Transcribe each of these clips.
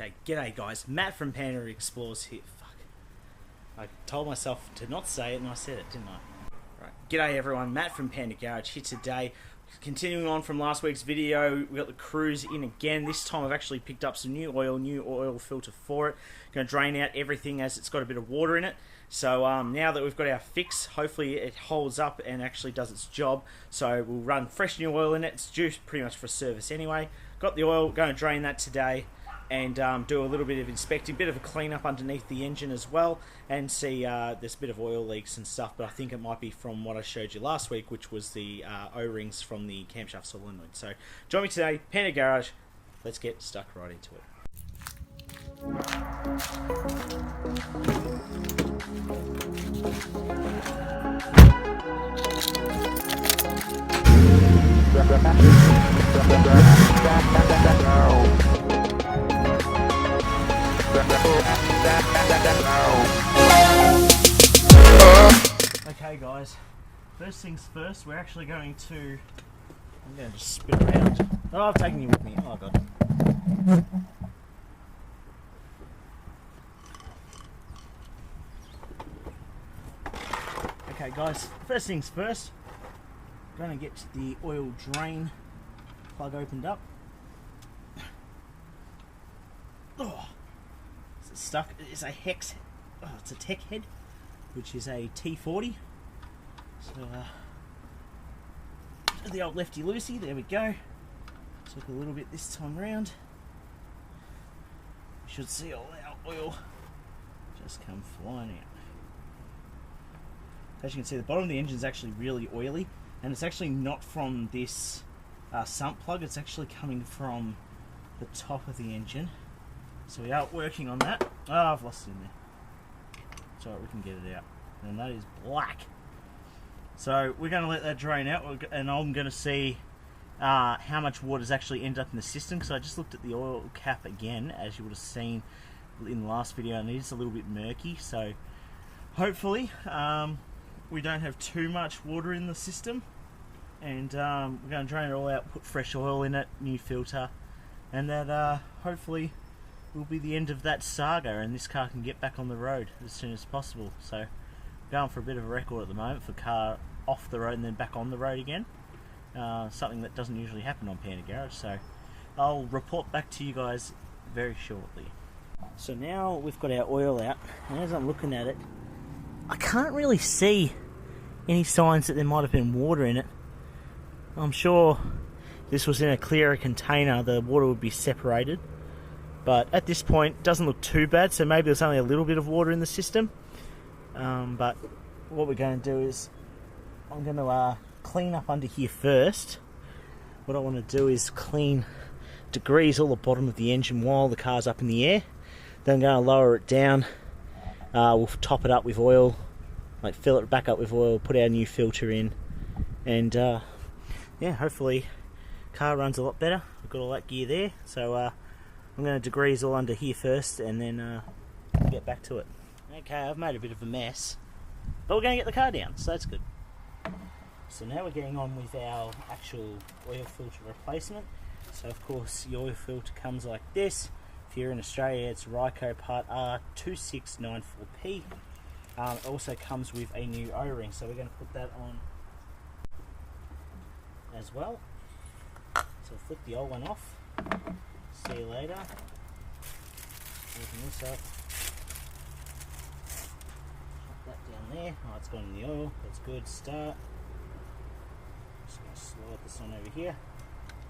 Okay, g'day guys, Matt from Panda Explores here. Fuck. I told myself to not say it and I said it, didn't I? Right, g'day everyone, Matt from Panda Garage here today. Continuing on from last week's video, we got the Cruze in again. This time I've actually picked up some new oil filter for it. Going to drain out everything as it's got a bit of water in it. So now that we've got our fix, hopefully it holds up and actually does its job. So we'll run fresh new oil in it. It's due pretty much for service anyway. Got the oil, going to drain that today and do a little bit of inspecting, bit of a clean up underneath the engine as well, and see there's a bit of oil leaks and stuff, but I think it might be from what I showed you last week, which was the O-rings from the camshaft solenoid. So join me today, Panda Garage. Let's get stuck right into it. Okay guys, first things first, we're actually going to, I'm going to just spin around. Oh, I've taken you with me, oh god. Okay guys, first things first, I'm going to get the oil drain plug opened up. Oh, is it stuck? It's a hex, oh, it's a tech head, which is a T40. So the old lefty loosey, there we go. Took a little bit this time round. You should see all our oil just come flying out. As you can see, the bottom of the engine is actually really oily, and it's actually not from this sump plug, it's actually coming from the top of the engine. So we are working on that. Oh, I've lost it in there. It's alright, we can get it out. And that is black. So we're going to let that drain out, and I'm going to see how much water's actually ended up in the system, because I just looked at the oil cap again, as you would have seen in the last video, and it is a little bit murky. So hopefully we don't have too much water in the system, and we're going to drain it all out, put fresh oil in it, new filter, and that hopefully will be the end of that saga, and this car can get back on the road as soon as possible. So going for a bit of a record at the moment for car off the road and then back on the road again, something that doesn't usually happen on Panda Garage. So I'll report back to you guys very shortly. So now we've got our oil out, and as I'm looking at it, I can't really see any signs that there might have been water in it. I'm sure if this was in a clearer container, the water would be separated. But at this point, it doesn't look too bad, so maybe there's only a little bit of water in the system. But what we're going to do is, I'm going to clean up under here first. What I want to do is degrease all the bottom of the engine while the car's up in the air. Then I'm going to lower it down. We'll top it up with oil, like fill it back up with oil, put our new filter in, and yeah, hopefully car runs a lot better. We've got all that gear there, so I'm going to degrease all under here first and then get back to it. Okay, I've made a bit of a mess, but we're going to get the car down, so that's good. So now we're getting on with our actual oil filter replacement. So of course the oil filter comes like this. If you're in Australia, it's Ryco part R2694P. It also comes with a new O-ring, so we're going to put that on as well. So flick the old one off. See you later. Open this up. Put that down there. Oh, it's gone in the oil. That's good. Start. Just going to slide this on over here.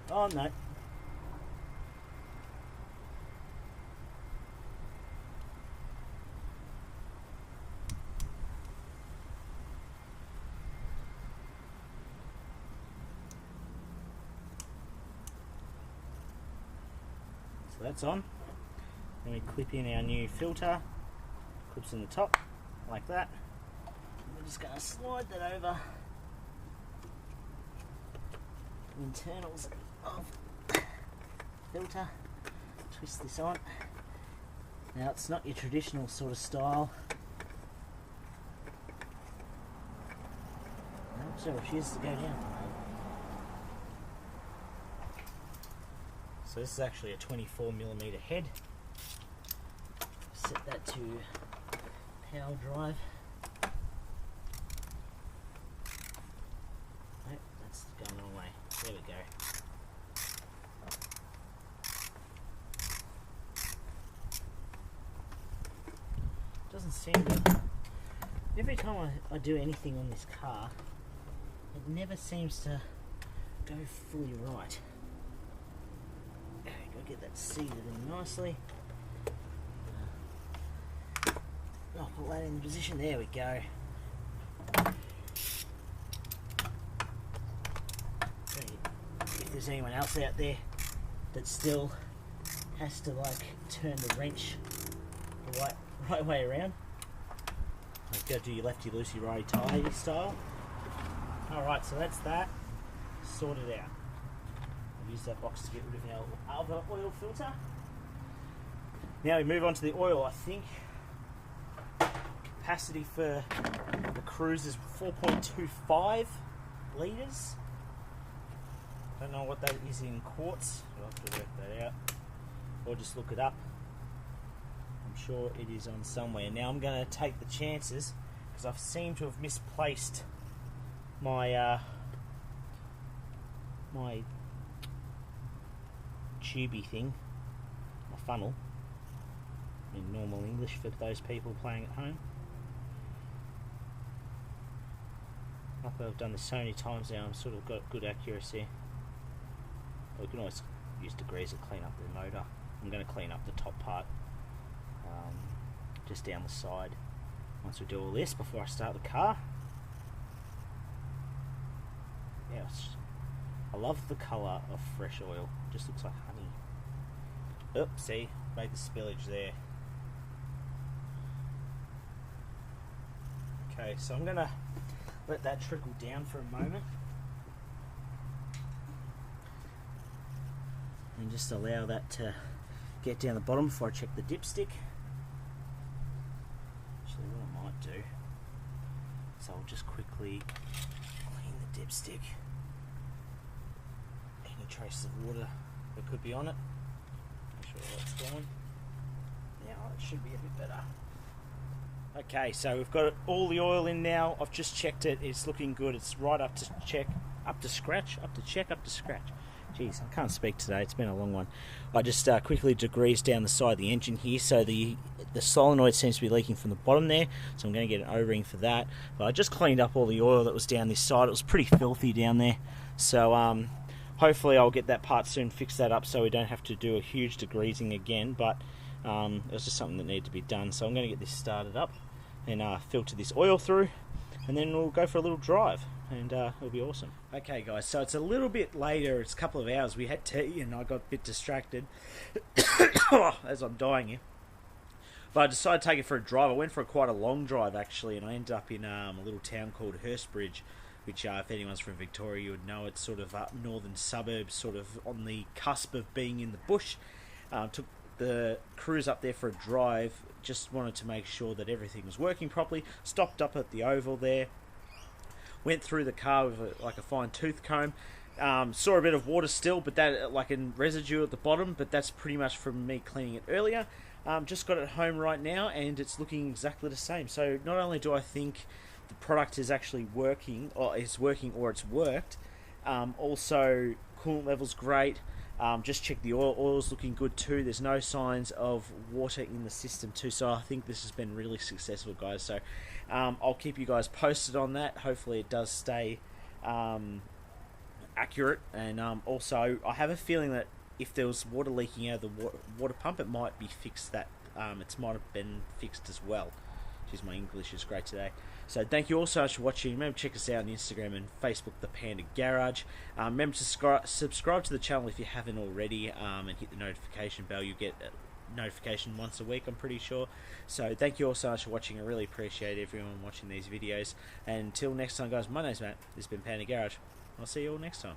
Oh no. So that's on. Then we clip in our new filter. Clips in the top, like that. And we're just going to slide that over the internals of the filter. Twist this on. Now it's not your traditional sort of style. So it refuses to go down. So this is actually a 24mm head. set that to power drive. Nope, that's going the wrong way. There we go. Doesn't seem to. Every time I do anything on this car, it never seems to go fully right. Okay, gotta get that seated in nicely. I'll put that in position. There we go. If there's anyone else out there that still has to like turn the wrench the right way around, like go do your lefty loosey righty tighty style. Alright, so that's that sorted out. I'll use that box to get rid of our other oil filter. Now we move on to the oil. I think capacity for the Cruze is 4.25 litres. Don't know what that is in quarts. I'll have to work that out, or just look it up. I'm sure it is on somewhere. Now I'm going to take the chances because I seem to have misplaced my my tubey thing, my funnel, in normal English for those people playing at home. After I've done this so many times now, I've sort of got good accuracy. We can always use degrees to clean up the motor. I'm going to clean up the top part, just down the side, once we do all this before I start the car. Yeah, I love the colour of fresh oil. Just looks like honey. Oops, see, made the spillage there. Okay, so I'm going to let that trickle down for a moment. And just allow that to get down the bottom before I check the dipstick. Actually, what I might do is I'll just quickly clean the dipstick. Any traces of water that could be on it. Make sure that's gone. Now it should be a bit better. Okay, so we've got all the oil in now. I've just checked it. It's looking good. It's right up to scratch. Jeez, I can't speak today. It's been a long one. I just quickly degreased down the side of the engine here, so the solenoid seems to be leaking from the bottom there, so I'm going to get an O-ring for that. But I just cleaned up all the oil that was down this side. It was pretty filthy down there, so hopefully I'll get that part soon, fix that up so we don't have to do a huge degreasing again, but it was just something that needed to be done. So I'm going to get this started up and filter this oil through, and then we'll go for a little drive, and it'll be awesome. Okay guys, so it's a little bit later, it's a couple of hours. We had tea and I got a bit distracted as I'm dying here, but I decided to take it for a drive. I went for quite a long drive actually, and I ended up in a little town called Hurstbridge, which if anyone's from Victoria you would know. It's sort of up northern suburbs, sort of on the cusp of being in the bush. Took the Cruze up there for a drive, just wanted to make sure that everything was working properly. Stopped up at the oval there, went through the car with like a fine tooth comb. Saw a bit of water still, but that like in residue at the bottom, but that's pretty much from me cleaning it earlier. Just got it home right now and it's looking exactly the same. So not only do I think the product is actually working, or it's worked, also coolant level's great. Just check the oil's looking good too. There's no signs of water in the system too, so I think this has been really successful, guys. So I'll keep you guys posted on that. Hopefully it does stay accurate, and also I have a feeling that if there was water leaking out of the water pump, it might be fixed. That it might have been fixed as well. Jeez, my English is great today. So thank you all so much for watching. Remember to check us out on Instagram and Facebook, the Panda Garage. Remember to subscribe to the channel if you haven't already, and hit the notification bell. You get a notification once a week, I'm pretty sure. So thank you all so much for watching. I really appreciate everyone watching these videos. And until next time, guys, my name's Matt. This has been Panda Garage. I'll see you all next time.